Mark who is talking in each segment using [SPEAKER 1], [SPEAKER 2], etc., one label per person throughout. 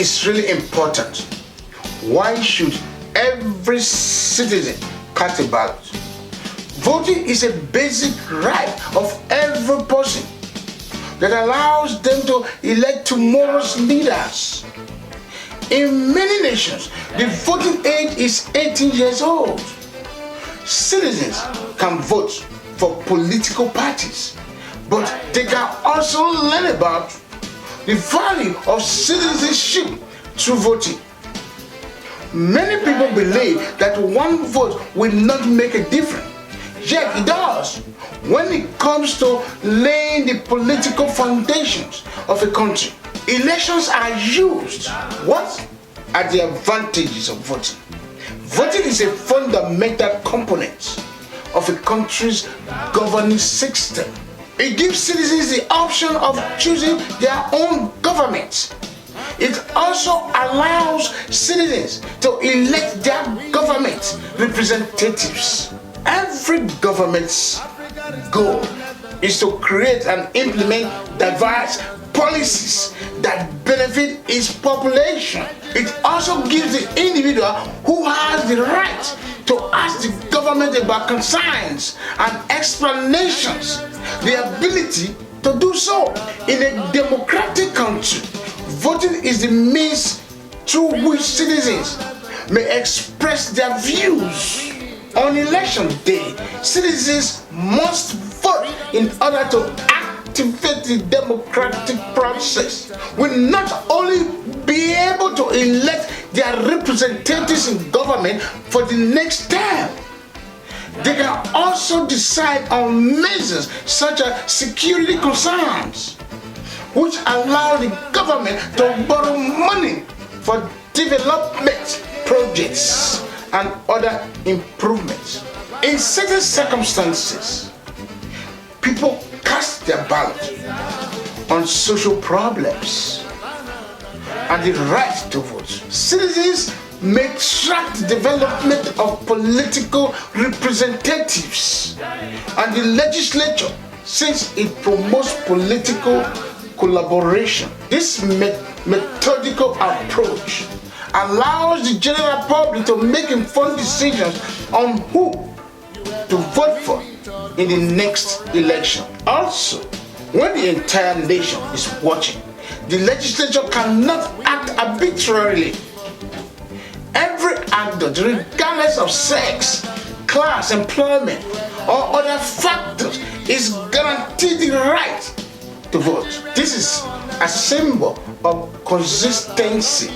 [SPEAKER 1] is really important. Why should every citizen cast a ballot? Voting is a basic right of every person that allows them to elect tomorrow's leaders. In many nations, the voting age is 18 years old. Citizens can vote for political parties, but they can also learn about the value of citizenship through voting. Many people believe that one vote will not make a difference, yet it does when it comes to laying the political foundations of a country. Elections are used. What are the advantages of voting? Voting is a fundamental component of a country's governing system. It gives citizens the option of choosing their own government. It also allows citizens to elect their government representatives. Every government's goal is to create and implement diverse policies that benefit its population. It also gives the individual who has the right to ask the government about concerns and explanations the ability to do so. In a democratic country, voting is the means through which citizens may express their views. On election day, citizens must vote in order to activate the democratic process. Will not only be able to elect their representatives in government for the next term, they can also decide on measures such as security concerns, which allow the government to borrow money for development projects and other improvements. In certain circumstances, people cast their ballot on social problems and the right to vote. Citizens may track the development of political representatives and the legislature, since it promotes political collaboration. This methodical approach allows the general public to make informed decisions on who to vote for in the next election. Also, when the entire nation is watching, the legislature cannot act arbitrarily. Every actor, regardless of sex, class, employment, or other factors, is guaranteed the right to vote. This is a symbol of consistency.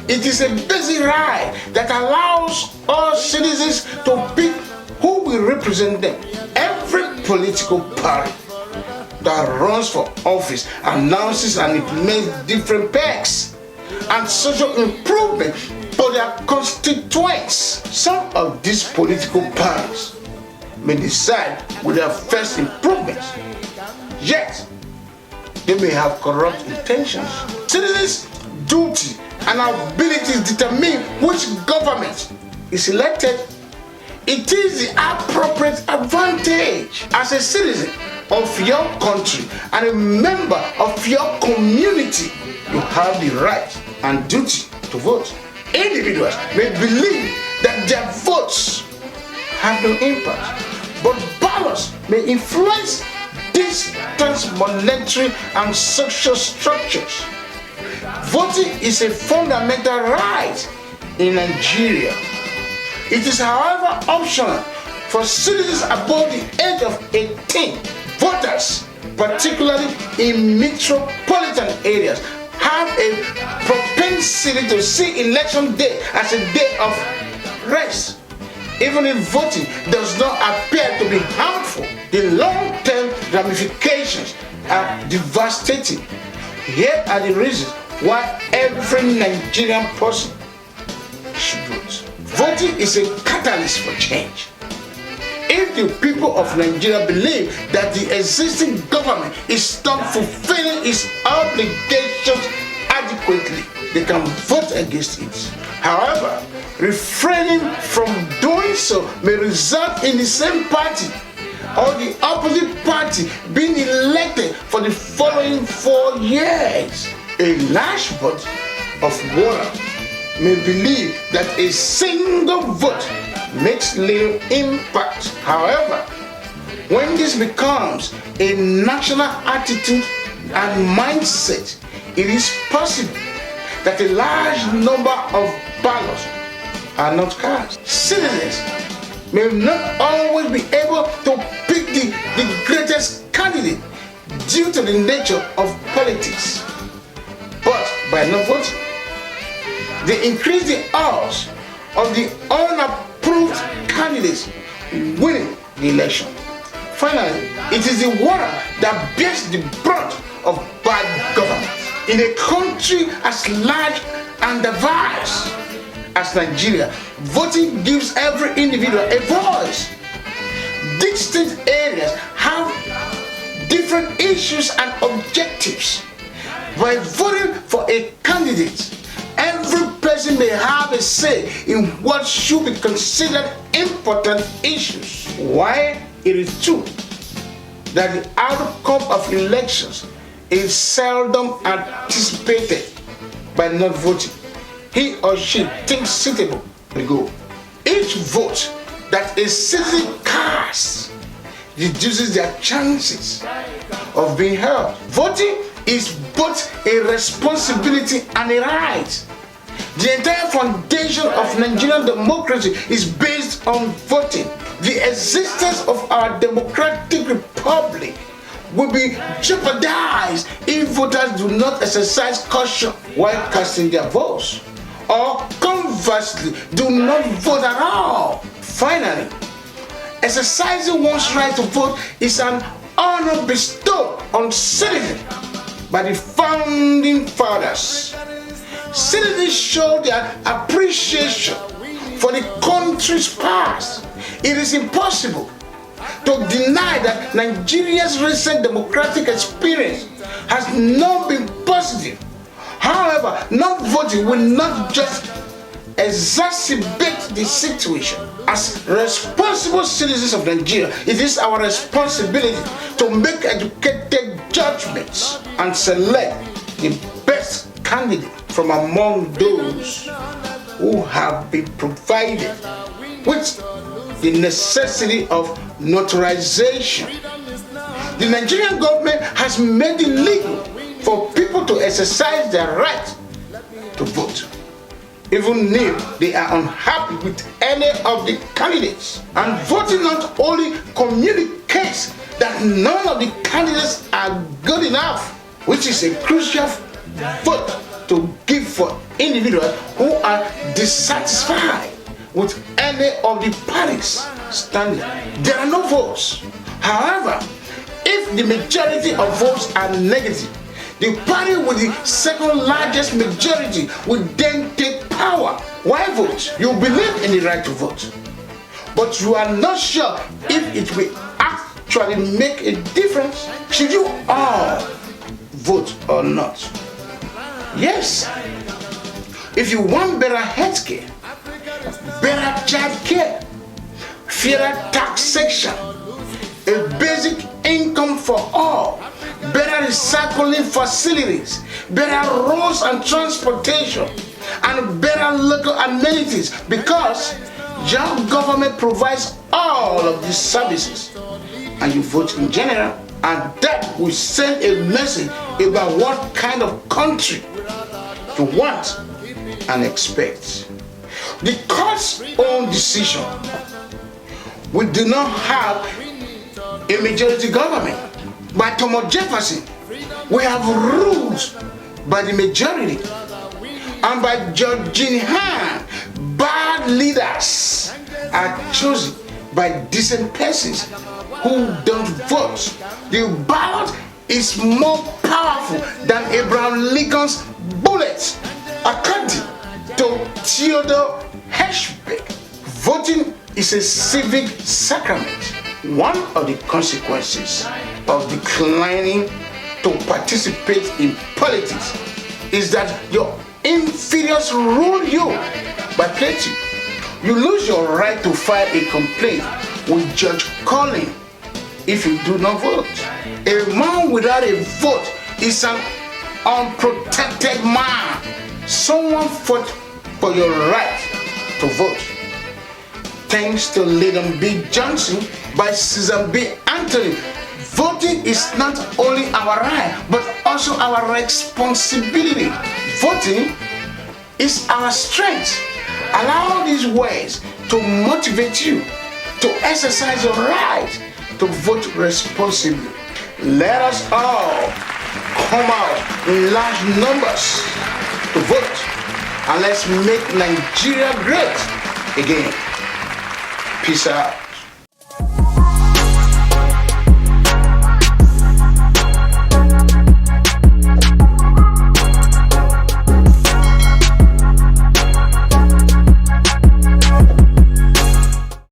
[SPEAKER 1] It is a basic right that allows all citizens to pick who will represent them. Every political party that runs for office announces and implements different perks and social improvement for their constituents. Some of these political parties may decide with their first improvements, yet they may have corrupt intentions. Citizens' duty and abilities determine which government is elected. It is the appropriate advantage as a citizen of your country and a member of your community. You have the right and duty to vote. Individuals may believe that their votes have no impact, but ballots may influence distant monetary and social structures. Voting is a fundamental right in Nigeria. It is, however, optional for citizens above the age of 18. Voters, particularly in metropolitan areas, have a propensity to see election day as a day of rest. Even if voting does not appear to be harmful, the long-term ramifications are devastating. Here are the reasons why every Nigerian person should vote. Voting is a catalyst for change. If the people of Nigeria believe that the existing government is not fulfilling its obligations adequately, they can vote against it. However, refraining from doing so may result in the same party or the opposite party being elected for the following 4 years. A large vote of water may believe that a single vote makes little impact. However, when this becomes a national attitude and mindset, it is possible that a large number of ballots are not cast. Citizens may not always be able to pick the greatest candidate due to the nature of politics, but by not voting, they increase the odds of the unapproved candidates winning the election. Finally, it is the water that bears the brunt of bad government. In a country as large and diverse as Nigeria, voting gives every individual a voice. Distinct areas have different issues and objectives. By voting for a candidate, every person may have a say in what should be considered important issues. While it is true that the outcome of elections is seldom anticipated by not voting, he or she thinks suitable to go. Each vote that a citizen casts reduces their chances of being heard. Voting is both a responsibility and a right. The entire foundation of Nigerian democracy is based on voting. The existence of our democratic republic will be jeopardized if voters do not exercise caution while casting their votes, or conversely, do not vote at all. Finally, exercising one's right to vote is an honor bestowed on citizens by the founding fathers. Citizens show their appreciation for the country's past. It is impossible to deny that Nigeria's recent democratic experience has not been positive. However, not voting will not just exacerbate the situation. As responsible citizens of Nigeria, it is our responsibility to make educated judgments and select the best candidate from among those who have been provided with the necessity of notarization. The Nigerian government has made it legal for people to exercise their right to vote, even if they are unhappy with any of the candidates. And voting not only communicates that none of the candidates are good enough, which is a crucial vote to give for individuals who are dissatisfied with any of the parties standing. There are no votes. However, if the majority of votes are negative, the party with the second largest majority will then take power. Why vote? You believe in the right to vote, but you are not sure if it will actually make a difference. Should you all vote or not? Yes. If you want better health care, better child care, fairer taxation, a basic income for all, better recycling facilities, better roads and transportation, and better local amenities, because your government provides all of these services and you vote in general, and that will send a message about what kind of country you want and expect. The court's own decision: we do not have a majority government. By Thomas Jefferson, we have ruled by the majority, and by Georgine Han, bad leaders are chosen by decent persons who don't vote. The ballot is more powerful than Abraham Lincoln's bullet, according to Theodore Hirschberg. Voting is a civic sacrament. One of the consequences of declining to participate in politics is that your inferiors rule you by plating. You lose your right to file a complaint with Judge Collins if you do not vote. A man without a vote is an unprotected man. Someone fought for your right to vote. Thanks to Lyndon B. Johnson by Susan B. Anthony. Voting is not only our right, but also our responsibility. Voting is our strength. Allow these words to motivate you to exercise your right to vote responsibly. Let us all come out in large numbers to vote, and let's make Nigeria great again. Peace out.